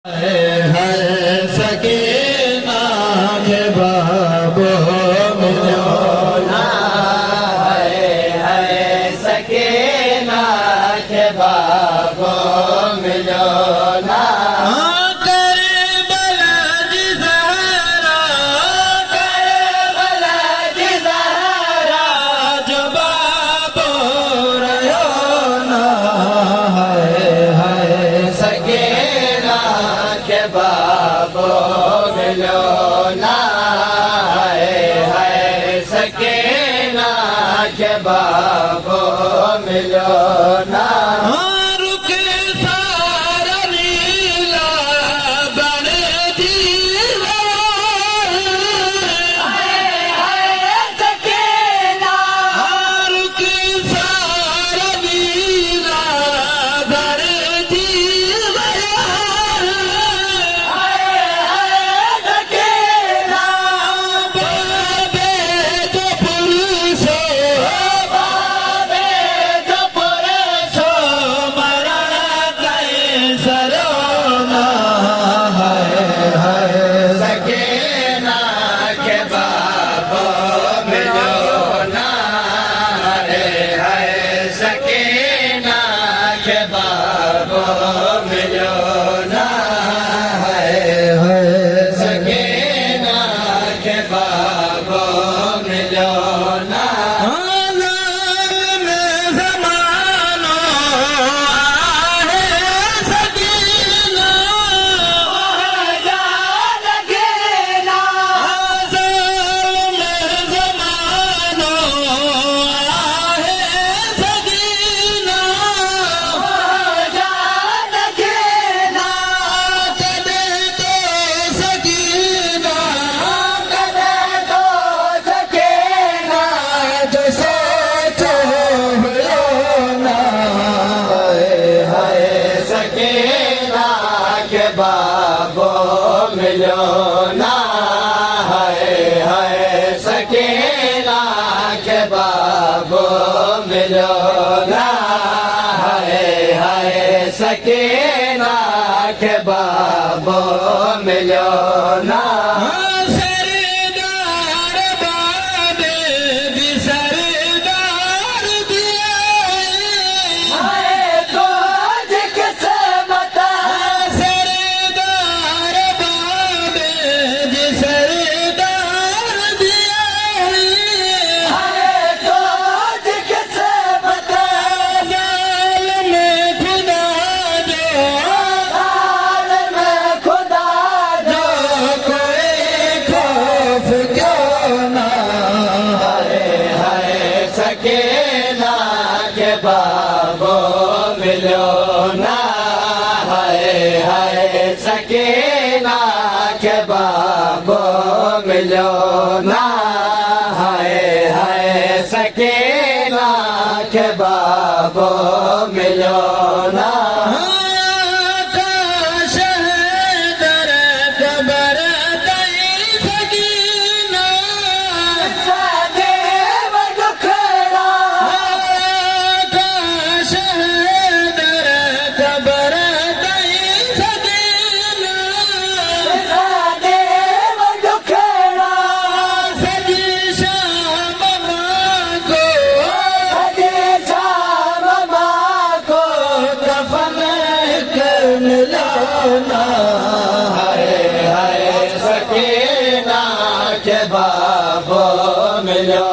है सकीना के बाबो मिलो ना, है सकीना के बाबो मिलो ना। करबला जी ज़हरा जो बाबो रहो ना, है सकीना के बाबो मिलो ना, है सकीना के बाबो मिलो ना। रुके सारा नीला बने दीवा, है सकीना रुके सारा नीला बने दीवा। बाबो मिलो ना, है सकीना के बाबो मिलो ना, है सकीना के बाबो मिलो ना। सकीना के बाबो मिलो ना, है सकीना के बाबो मिलो ना, है सकीना के बाबो मिलो ना। सकीना के बाबो मिलो